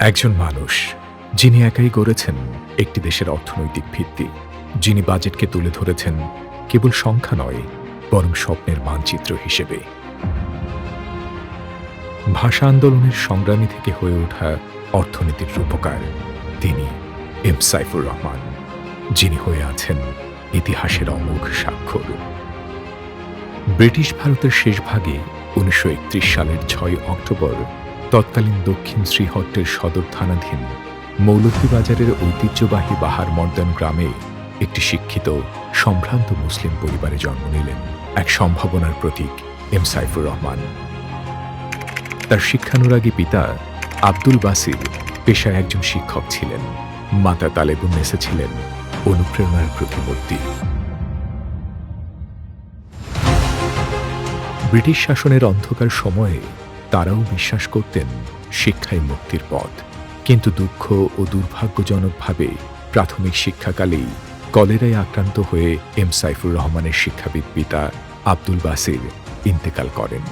একজন মানুষ যিনি একাই গড়েছেন একটি দেশের অর্থনৈতিক ভিত্তি, যিনি বাজেটকে তুলে ধরেছেন কেবল সংখ্যা নয় বরং স্বপ্নের মানচিত্র হিসেবে। ভাষা আন্দোলনের সংগ্রামী থেকে হয়ে ওঠা অর্থনীতির রূপকার তিনি এম সাইফুর রহমান, যিনি হয়ে আছেন ইতিহাসের অমোঘ স্বাক্ষর। ব্রিটিশ ভারতের শেষ ভাগে ১৯৩১ সালের ৬ অক্টোবর তৎকালীন দক্ষিণ শ্রীহট্টের সদর থানাধীন মৌলভীবাজারের ঐতিহ্যবাহী বাহার মর্দান গ্রামে একটি শিক্ষিত সম্ভ্রান্ত মুসলিম পরিবারে জন্ম নিলেন এক সম্ভাবনার প্রতীক এম সাইফুর রহমান। তার শিক্ষানুরাগী পিতা আব্দুল বাসির পেশায় একজন শিক্ষক ছিলেন, মাতা তালেবুন্নেসা ছিলেন অনুপ্রেরণার প্রতিমূর্তি। ব্রিটিশ শাসনের অন্ধকার সময়ে তারাও বিশ্বাস করতেন শিক্ষাই মুক্তির পথ, কিন্তু দুঃখ ও দুর্ভাগ্যজনকভাবে প্রাথমিক শিক্ষাকালেই কলেরায় আক্রান্ত হয়ে এম সাইফুর রহমানের শিক্ষাবিদ পিতা আব্দুল বাসির ইন্তেকাল করেন।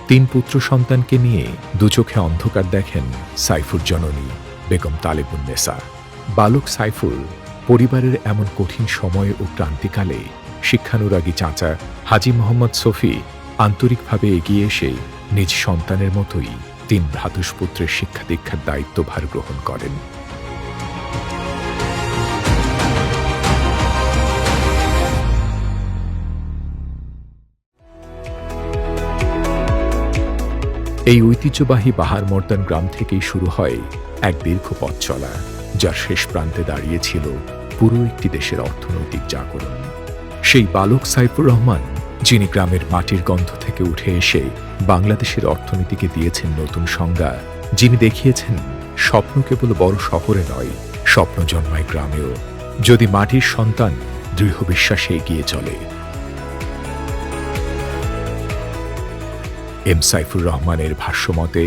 ৩ পুত্র সন্তানকে নিয়ে দুচোখে অন্ধকার দেখেন সাইফুর জননী বেগম তালেবুন্নেসা। বালক সাইফুর পরিবারের এমন কঠিন সময় ও ক্রান্তিকালে শিক্ষানুরাগী চাচা হাজী মোহাম্মদ শফি আন্তরিকভাবে এগিয়ে এসে নিজ সন্তানের মতোই ৩ ভ্রাতুষ্পুত্রের শিক্ষা দীক্ষার দায়িত্বভার গ্রহণ করেন। এই ঐতিহ্যবাহী বাহার মর্দান গ্রাম থেকেই শুরু হয় এক দীর্ঘ পথ চলা, যার শেষ প্রান্তে দাঁড়িয়েছিল পুরো একটি দেশের অর্থনৈতিক জাগরণ। সেই বালক সাইফুর রহমান, যিনি গ্রামের মাটির গন্ধ থেকে উঠে এসে বাংলাদেশের অর্থনীতিকে দিয়েছেন নতুন সংজ্ঞা, যিনি দেখিয়েছেন স্বপ্ন কেবল বড় শহরে নয়, স্বপ্ন জন্মায় গ্রামেও, যদি মাটির সন্তান দৃঢ় বিশ্বাসে এগিয়ে চলে। এম সাইফুর রহমানের ভাষ্যমতে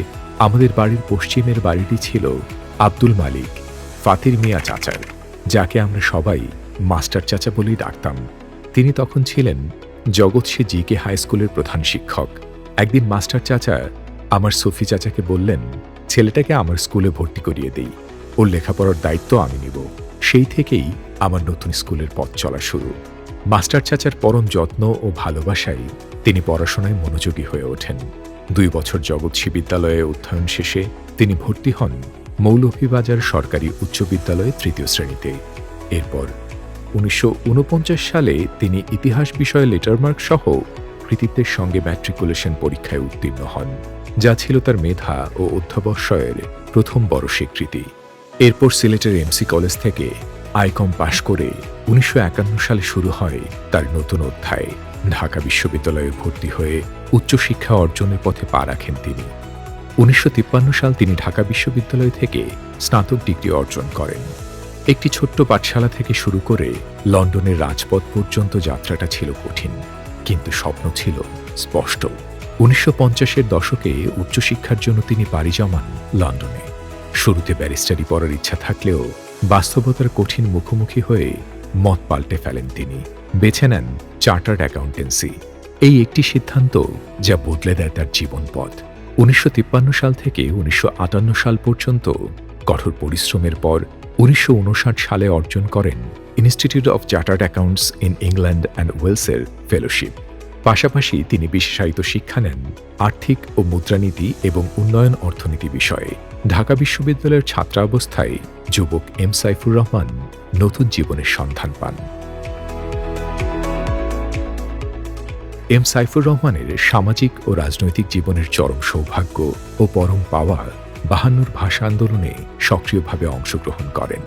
আমাদের বাড়ির পশ্চিমের বাড়িটি ছিল আব্দুল মালিক ফাতির মিয়া চাচার, যাকে আমরা সবাই মাস্টার চাচা বলেই ডাকতাম। তিনি তখন ছিলেন জগৎসি জিকে হাই স্কুলের প্রধান শিক্ষক। একদিন মাস্টার চাচা আমার সফি চাচাকে বললেন, ছেলেটাকে আমার স্কুলে ভর্তি করিয়ে দেই, ওর লেখাপড়ার দায়িত্ব আমি নিব। সেই থেকেই আমার নতুন স্কুলের পথ চলা শুরু। মাস্টার চাচার পরম যত্ন ও ভালোবাসায় তিনি পড়াশোনায় মনোযোগী হয়ে ওঠেন। ২ বছর জগৎসি বিদ্যালয়ে অধ্যয়ন শেষে তিনি ভর্তি হন মৌলভীবাজার সরকারি উচ্চ বিদ্যালয়ে ৩য় শ্রেণীতে। এরপর ১৯৪৯ সালে তিনি ইতিহাস বিষয়ে লেটারমার্ক সহ কৃতিত্বের সঙ্গে ম্যাট্রিকুলেশন পরীক্ষায় উত্তীর্ণ হন, যা ছিল তার মেধা ও অধ্যবসায়ের প্রথম বড় স্বীকৃতি। এরপর সিলেটের এমসি কলেজ থেকে আইকম পাশ করে ১৯৫১ সালে শুরু হয় তার নতুন অধ্যায়। ঢাকা বিশ্ববিদ্যালয়ে ভর্তি হয়ে উচ্চশিক্ষা অর্জনের পথে পা রাখেন তিনি। ১৯৫৩ সাল তিনি ঢাকা বিশ্ববিদ্যালয় থেকে স্নাতক ডিগ্রি অর্জন করেন। একটি ছোট্ট পাঠশালা থেকে শুরু করে লন্ডনের রাজপথ পর্যন্ত যাত্রাটা ছিল কঠিন, কিন্তু স্বপ্ন ছিল স্পষ্ট। ১৯৫০-এর দশকে উচ্চশিক্ষার জন্য তিনি পাড়ি জমান লন্ডনে। শুরুতে ব্যারিস্টারি পড়ার ইচ্ছা থাকলেও বাস্তবতার কঠিন মুখোমুখি হয়ে মত পাল্টে ফেলেন তিনি। বেছে নেন চার্টার্ড অ্যাকাউন্টেন্সি। এই একটি সিদ্ধান্ত যা বদলে দেয় তার জীবন পথ। ১৯৫৩ সাল থেকে ১৯৫৮ সাল পর্যন্ত কঠোর পরিশ্রমের পর ১৯৫৯ সালে অর্জন করেন institute of chartered accounts in England and ওয়েলসের ফেলোশিপ। পাশাপাশি তিনি বিশেষায়িত শিক্ষা নেন আর্থিক ও মুদ্রানীতি এবং উন্নয়ন অর্থনীতি বিষয়ে। ঢাকা বিশ্ববিদ্যালয়ের ছাত্রাবস্থায় যুবক এম সাইফুর রহমান নতুন জীবনের সন্ধান পান। এম সাইফুর রহমানের সামাজিক ও রাজনৈতিক জীবনের চরম সৌভাগ্য ও পরম পাওয়া ৫২ ভাষা আন্দোলনে সক্রিয়ভাবে অংশগ্রহণ করেন।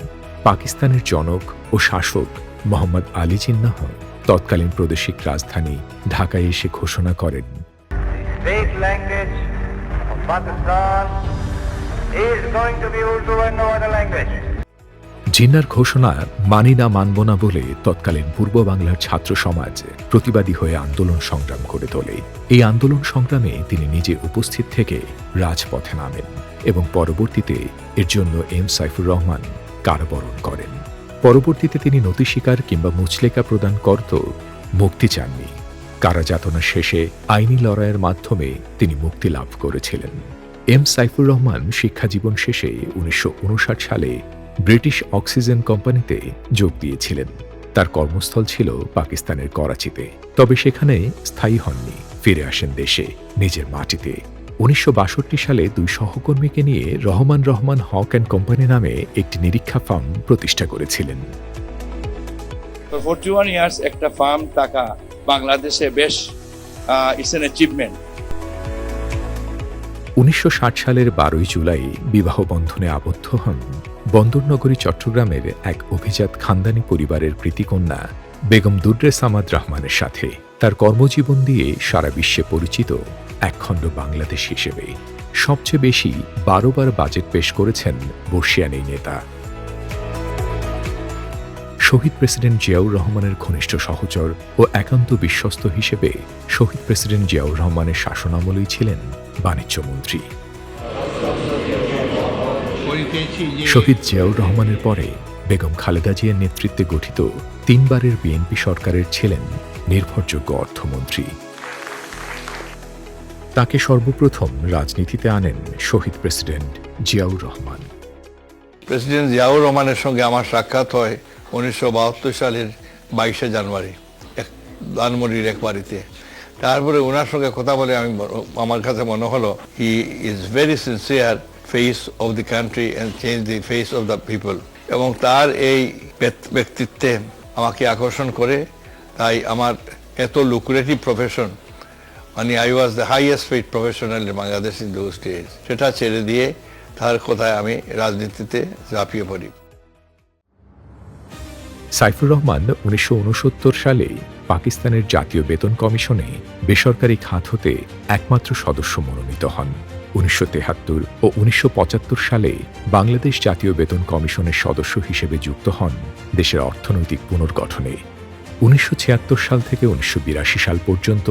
পাকিস্তানের জনক ও শাসক মোহাম্মদ আলী জিন্নাহ তৎকালীন প্রাদেশিক রাজধানী ঢাকায় এসে ঘোষণা করেন, জিন্নার ঘোষণা মানি না মানব না বলে তৎকালীন পূর্ব বাংলার ছাত্র সমাজ প্রতিবাদী হয়ে আন্দোলন সংগ্রাম করে তোলে। এই আন্দোলন সংগ্রামে তিনি নিজে উপস্থিত থেকে রাজপথে নামেন এবং পরবর্তীতে এর জন্য এম সাইফুর রহমান কারাবরণ করেন। পরবর্তীতে তিনি নথি স্বীকার কিংবা মুচলেকা প্রদান করত মুক্তি চাননি। কারাযাতনা শেষে আইনি লড়াইয়ের মাধ্যমে তিনি মুক্তি লাভ করেছিলেন। এম সাইফুর রহমান শিক্ষাজীবন শেষে ১৯৫৯ সালে ব্রিটিশ অক্সিজেন কোম্পানিতে যোগ দিয়েছিলেন। তার কর্মস্থল ছিল পাকিস্তানের করাচিতে, তবে সেখানে স্থায়ী হননি। ফিরে আসেন দেশে, নিজের মাটিতে। ১৯৬২ সালে ২ সহকর্মীকে নিয়ে রহমান হক অ্যান্ড কোম্পানি নামে একটি নিরীক্ষা ফার্ম প্রতিষ্ঠা করেছিলেন। 41 ইয়ার্স একটা ফার্ম থাকা বাংলাদেশে বেশ ইটস অ্যান অ্যাচিভমেন্ট। ১৯৬০ সালের ১২ জুলাই বিবাহ বন্ধনে আবদ্ধ হন বন্দরনগরী চট্টগ্রামের এক অভিজাত খানদানি পরিবারের কৃতিকন্যা বেগম দুর্রে সামাদ রহমানের সাথে। তার কর্মজীবন দিয়ে সারা বিশ্বে পরিচিত একখণ্ড বাংলাদেশ হিসেবে সবচেয়ে বেশি ১২ বার বাজেট পেশ করেছেন বর্ষিয়ান এই নেতা। শহীদ প্রেসিডেন্ট জিয়াউর রহমানের ঘনিষ্ঠ সহচর ও একান্ত বিশ্বস্ত হিসেবে শহীদ প্রেসিডেন্ট জিয়াউর রহমানের শাসনামলেই ছিলেন বাণিজ্যমন্ত্রী। শহীদ জিয়াউর রহমানের পরে বেগম খালেদা জিয়ার নেতৃত্বে গঠিত ৩ বারের বিএনপি সরকারের ছিলেন নির্ভরযোগ্য অর্থমন্ত্রী। তাকে সর্বপ্রথম রাজনীতিতে আনেন শহীদ প্রেসিডেন্ট জিয়াউর রহমান। প্রেসিডেন্ট জিয়াউর রহমানের সঙ্গে আমার সাক্ষাৎ হয় ১৯৭২ সালের ২২শে জানুয়ারি ধানমন্ডির এক বাড়িতে। তারপরে ওনার সঙ্গে কথা বলে আমার কাছে মনে হলো he is very sincere face of the country and change the face of the people, এবং তার এই ব্যক্তিত্বে আমাকে আকর্ষণ করে। তাই আমার এত লুক্রেটিভ প্রফেশন, মানে I was the highest paid professional in Bangladesh in those days, সেটা ছেড়ে দিয়ে তার কথায় আমি রাজনীতিতে ঝাঁপিয়ে পড়ি। সাইফুর রহমান ১৯৬৯ সালে পাকিস্তানের জাতীয় বেতন কমিশনে বেসরকারি খাত হতে একমাত্র সদস্য মনোনীত হন। ১৯৭৩ ও ১৯৭৫ সালে বাংলাদেশ জাতীয় বেতন কমিশনের সদস্য হিসেবে যুক্ত হন দেশের অর্থনৈতিক পুনর্গঠনে। ১৯৭৬ সাল থেকে ১৯৮২ সাল পর্যন্ত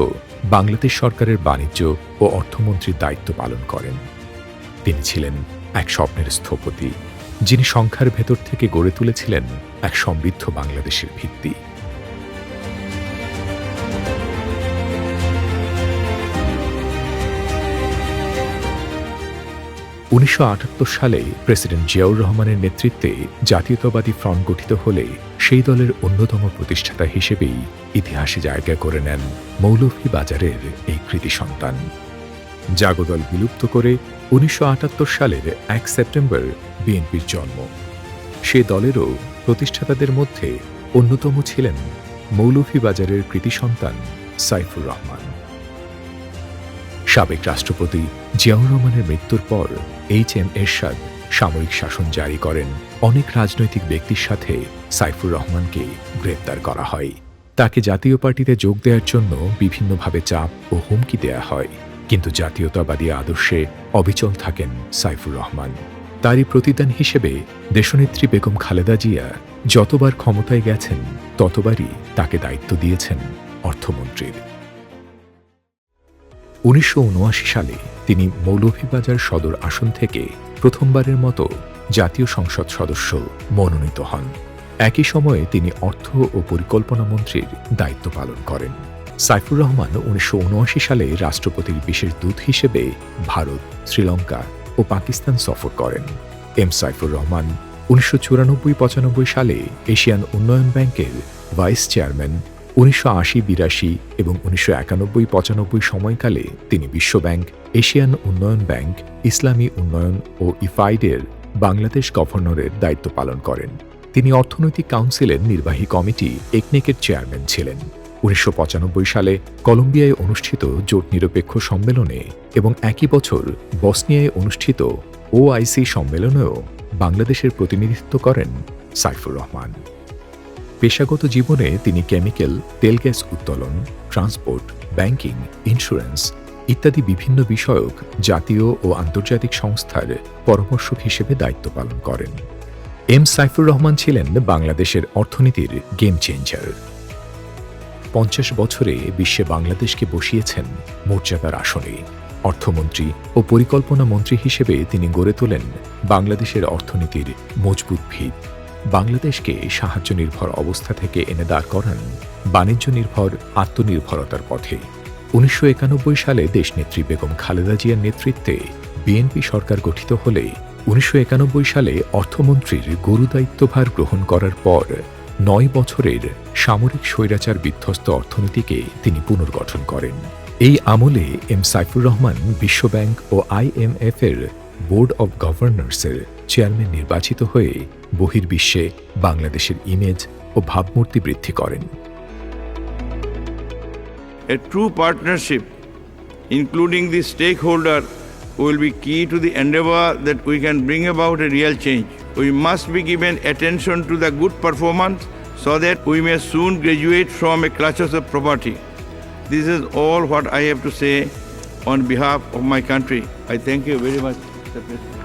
বাংলাদেশ সরকারের বাণিজ্য ও অর্থমন্ত্রীর দায়িত্ব পালন করেন। তিনি ছিলেন এক স্বপ্নের স্থপতি, যিনি সংখ্যার ভেতর থেকে গড়ে তুলেছিলেন এক সমৃদ্ধ বাংলাদেশের ভিত্তি। ১৯৭৮ সালে প্রেসিডেন্ট জিয়াউর রহমানের নেতৃত্বে জাতীয়তাবাদী ফ্রন্ট গঠিত হলে সেই দলের অন্যতম প্রতিষ্ঠাতা হিসেবেই ইতিহাসে জায়গা করে নেন মৌলভীবাজারের এই কৃতি সন্তান। জাগদল বিলুপ্ত করে ১৯৭৮ সালের ১ সেপ্টেম্বর বিএনপির জন্ম। সে দলেরও প্রতিষ্ঠাতাদের মধ্যে অন্যতম ছিলেন মৌলভীবাজারের কৃতি সন্তান সাইফুর রহমান। সাবেক রাষ্ট্রপতি জিয়াউর রহমানের মৃত্যুর পর এইচ.এম. এরশাদ সামরিক শাসন জারি করেন। অনেক রাজনৈতিক ব্যক্তির সাথে সাইফুর রহমানকে গ্রেপ্তার করা হয়। তাকে জাতীয় পার্টিতে যোগ দেওয়ার জন্য বিভিন্নভাবে চাপ ও হুমকি দেয়া হয়, কিন্তু জাতীয়তাবাদী আদর্শে অবিচল থাকেন সাইফুর রহমান। তারই প্রতিদান হিসেবে দেশনেত্রী বেগম খালেদা জিয়া যতবার ক্ষমতায় গেছেন ততবারই তাকে দায়িত্ব দিয়েছেন অর্থমন্ত্রীর। ১৯৭৯ সালে তিনি মৌলভীবাজার সদর আসন থেকে প্রথমবারের মতো জাতীয় সংসদ সদস্য মনোনীত হন। একই সময়ে তিনি অর্থ ও পরিকল্পনা মন্ত্রীর দায়িত্ব পালন করেন। সাইফুর রহমান ১৯৭৯ সালে রাষ্ট্রপতির বিশেষ দূত হিসেবে ভারত, শ্রীলঙ্কা ও পাকিস্তান সফর করেন। এম সাইফুর রহমান ১৯৯৪-৯৫ সালে এশিয়ান উন্নয়ন ব্যাংকের ভাইস চেয়ারম্যান। ১৯৮০-৮২ এবং ১৯৯১-৯৫ সময়কালে তিনি বিশ্বব্যাংক, এশিয়ান উন্নয়ন ব্যাংক, ইসলামী উন্নয়ন ও ইফাইডের বাংলাদেশ গভর্নরের দায়িত্ব পালন করেন। তিনি অর্থনৈতিক কাউন্সিলের নির্বাহী কমিটি একনেকের চেয়ারম্যান ছিলেন। ১৯৯৫ সালে কলম্বিয়ায় অনুষ্ঠিত জোট নিরপেক্ষ সম্মেলনে এবং একই বছর বসনিয়ায় অনুষ্ঠিত ওআইসি সম্মেলনেও বাংলাদেশের প্রতিনিধিত্ব করেন সাইফুর রহমান। পেশাগত জীবনে তিনি কেমিক্যাল, তেল গ্যাস উত্তোলন, ট্রান্সপোর্ট, ব্যাংকিং, ইন্স্যুরেন্স ইত্যাদি বিভিন্ন বিষয়ক জাতীয় ও আন্তর্জাতিক সংস্থার পরামর্শক হিসেবে দায়িত্ব পালন করেন। এম সাইফুর রহমান ছিলেন বাংলাদেশের অর্থনীতির গেম চেঞ্জার। ৫০ বছরে বিশ্বে বাংলাদেশকে বসিয়েছেন মর্যাদার আসনে। অর্থমন্ত্রী ও পরিকল্পনা মন্ত্রী হিসেবে তিনি গড়ে তোলেন বাংলাদেশের অর্থনীতির মজবুত ভিত। বাংলাদেশকে সাহায্য নির্ভর অবস্থা থেকে এনে দাঁড় করান বাণিজ্য নির্ভর আত্মনির্ভরতার পথে। ১৯৯১ সালে দেশনেত্রী বেগম খালেদা জিয়ার নেতৃত্বে বিএনপি সরকার গঠিত হলে ১৯৯১ সালে অর্থমন্ত্রীর গুরুদায়িত্বভার গ্রহণ করার পর ৯ বছরের সামরিক স্বৈরাচার বিধ্বস্ত অর্থনীতিকে তিনি পুনর্গঠন করেন। এই আমলে এম সাইফুর রহমান বিশ্বব্যাংক ও IMF এর বোর্ড অব গভর্নর্সের চেয়ারম্যান নির্বাচিত হয়ে বহির্বিশ্বে বাংলাদেশের ইমেজ ও ভাবমূর্তি বৃদ্ধি করেন। A true partnership, including the stakeholder, will be key to the endeavor that we can bring about a real change. We must be given attention to the good performance so that we may soon graduate from a clutches of poverty. This is all what I have to say on behalf of my country. I thank you very much, Mr. President.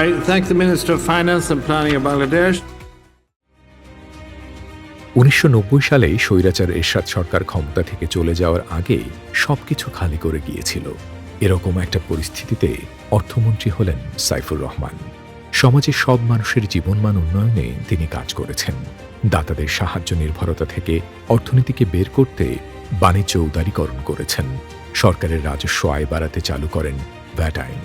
I thank the Minister of Finance and Planning of Bangladesh. ১৯৯০ সালে স্বৈরাচার এরশাদ সরকার ক্ষমতা থেকে চলে যাওয়ার আগে সবকিছু খালি করে গিয়েছিল। এরকম একটা পরিস্থিতিতে অর্থমন্ত্রী হলেন সাইফুর রহমান। সমাজের সব মানুষের জীবনমান উন্নয়নে তিনি কাজ করেছেন। দাতাদের সাহায্য নির্ভরতা থেকে অর্থনীতিকে বের করতে বাণিজ্য উদারীকরণ করেছেন। সরকারের রাজস্ব আয় বাড়াতে চালু করেন ভ্যাট আইন।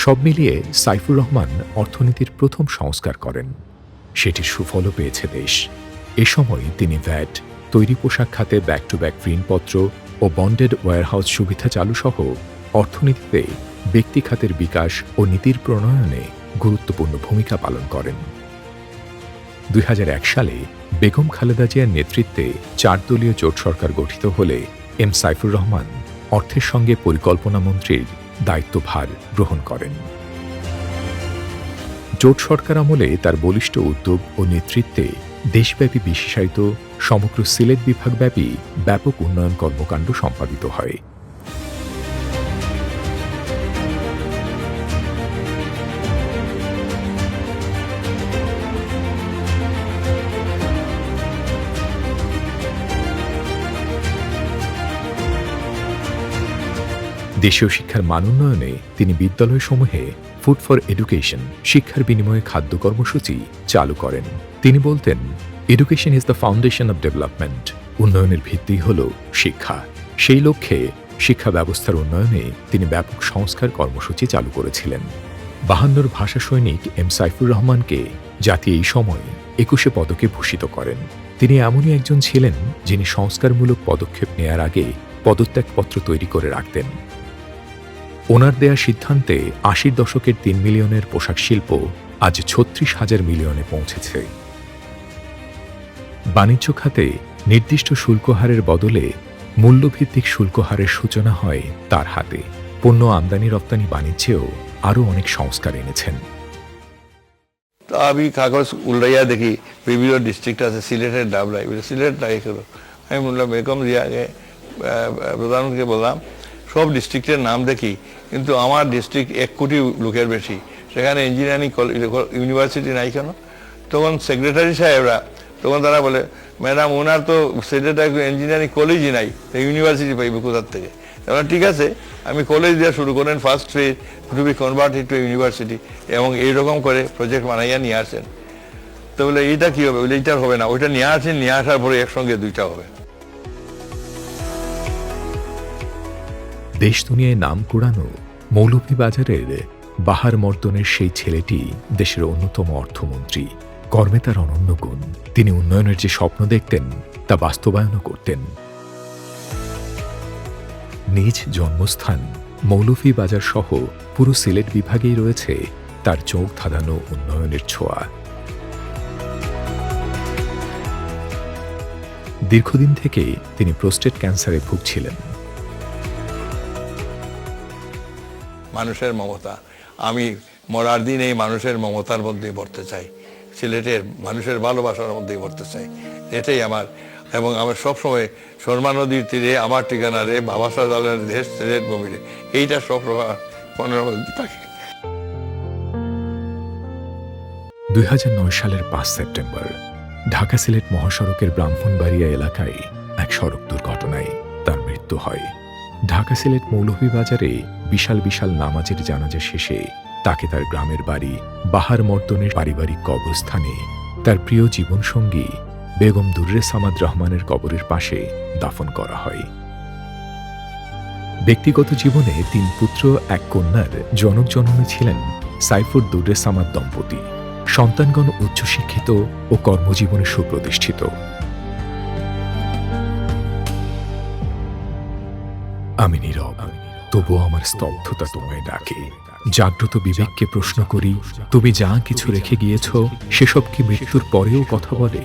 সব মিলিয়ে সাইফুর রহমান অর্থনীতির প্রথম সংস্কার করেন। সেটির সুফলও পেয়েছে দেশ। এ সময় তিনি ভ্যাট, তৈরি পোশাক খাতে ব্যাক টু ব্যাক ঋণপত্র ও বন্ডেড ওয়্যারহাউস সুবিধা চালুসহ অর্থনীতিতে ব্যক্তি খাতের বিকাশ ও নীতির প্রণয়নে গুরুত্বপূর্ণ ভূমিকা পালন করেন। ২০০১ সালে বেগম খালেদা জিয়ার নেতৃত্বে ৪ দলীয় জোট সরকার গঠিত হলে এম সাইফুর রহমান অর্থের সঙ্গে পরিকল্পনা মন্ত্রীর দায়িত্বভার গ্রহণ করেন। জোট সরকার আমলে তার বলিষ্ঠ উদ্যোগ ও নেতৃত্বে দেশব্যাপী বিশেষায়িত সমগ্র সিলেট বিভাগব্যাপী ব্যাপক উন্নয়ন কর্মকাণ্ড সম্পাদিত হয়। দেশীয় শিক্ষার মান উন্নয়নে তিনি বিদ্যালয়সমূহে ফুড ফর এডুকেশন, শিক্ষার বিনিময়ে খাদ্য কর্মসূচি চালু করেন। তিনি বলতেন, education is the foundation of development. উন্নয়নের ভিত্তি হল শিক্ষা। সেই লক্ষ্যে শিক্ষা ব্যবস্থার উন্নয়নে তিনি ব্যাপক সংস্কার কর্মসূচি চালু করেছিলেন। ৫২ ভাষা সৈনিক এম সাইফুর রহমানকে জাতি এই সময় ২১ পদকে ভূষিত করেন। তিনি এমনই একজন ছিলেন যিনি সংস্কারমূলক পদক্ষেপ নেয়ার আগে পদত্যাগপত্র তৈরি করে রাখতেন। ওনার দেয়া সিদ্ধান্তে ৮০ দশকের ৩ মিলিয়নের পোশাক শিল্প আজ ৩৬,০০০ মিলিয়নে পৌঁছেছে। বাণিজ্য খাতে নির্দিষ্ট শুল্ক হারের বদলে মূল্যভিত্তিক শুল্ক হারের সূচনা হয় তার হাতে। পণ্য আমদানি রপ্তানি বাণিজ্যেও আরও অনেক সংস্কার এনেছেন। তো আমি কাগজ উল্টাইয়া দেখি বিভিন্ন ডিস্ট্রিক্ট আছে, সিলেটের ডাবলাই, সিলেট নাই করো। আমি বললাম বেগম জিয়াকে, প্রধানমন্ত্রীকে বললাম সব ডিস্ট্রিক্টের নাম দেখি, কিন্তু আমার ডিস্ট্রিক্ট ১ কোটি লোকের বেশি, সেখানে ইঞ্জিনিয়ারিং ইউনিভার্সিটি নাই কেন? তখন সেক্রেটারি সাহেবরা তখন তারা বলে, ম্যাডাম ওনার তো সেক্রেটারি ইঞ্জিনিয়ারিং কলেজই নাই, ইউনিভার্সিটি পাইবে কোথার থেকে? তাহলে ঠিক আছে, আমি কলেজ দেওয়া শুরু করেন, first phase to be converted to university, এবং এইরকম করে প্রজেক্ট বানাইয়া নিয়ে আসেন। তো বলে এইটা কি হবে? বলে এইটার হবে না, ওইটা নিয়ে আসেন, নিয়ে আসার পরে একসঙ্গে দুইটা হবে। দেশ দুনিয়ায় নাম কুড়ানো মৌলভীবাজারের বাহার মর্দনের সেই ছেলেটি দেশের অন্যতম অর্থমন্ত্রী। কর্মে তার অনন্য গুণ। তিনি উন্নয়নের যে স্বপ্ন দেখতেন তা বাস্তবায়নও করতেন। নিজ জন্মস্থান মৌলভীবাজার সহ পুরো সিলেট বিভাগেই রয়েছে তার চোখ ধাঁধানো উন্নয়নের ছোঁয়া। দীর্ঘদিন থেকে তিনি প্রোস্টেট ক্যান্সারে ভুগছিলেন। মানুষের মমতা, আমি মরার দিন এই মানুষের মমতার মধ্যে পড়তে চাই, সিলেটের মানুষের ভালোবাসার মধ্যে পড়তে চাই, এটাই আমার। এবং আমার সবসময় শর্মা নদীর তীরে আমার ঠিকানা রে, বাবা সাজালের দেশ সিলেট ভূমিরে, এইটা সবসময় মনের মধ্যে থাকে। ২০০৯ সালের ৫ সেপ্টেম্বর ঢাকা সিলেট মহাসড়কের ব্রাহ্মণবাড়িয়া এলাকায় এক সড়ক দুর্ঘটনায় তার মৃত্যু হয়। ঢাকা সিলেট মৌলভীবাজারে বিশাল বিশাল নামাজের জানাজা শেষে তাকে তার গ্রামের বাড়ি বাহার মর্দনের পারিবারিক কবরস্থানে তার প্রিয় জীবনসঙ্গী বেগম দুররে সামাদ রহমানের কবরের পাশে দাফন করা হয়। ব্যক্তিগত জীবনে 3 পুত্র 1 কন্যার জনক জননী ছিলেন সাইফুর দুরে সামাদ দম্পতি। সন্তানগণ উচ্চশিক্ষিত ও কর্মজীবনে সুপ্রতিষ্ঠিত। আমি নীরব, তবুও আমার স্তব্ধতা তোমায় ডাকে। জাগ্রত বিবেককে প্রশ্ন করি, তুমি যা কিছু রেখে গিয়েছ সেসব কি মৃত্যুর পরেও কথা বলে?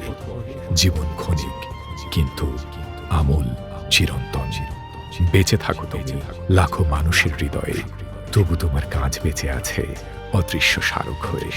জীবন ক্ষণিক, কিন্তু আমূল চিরন্তন। বেঁচে থাকো তুমি লাখো মানুষের হৃদয়ে, তবু তোমার কাজ বেঁচে আছে অদৃশ্য স্মারক হয়ে।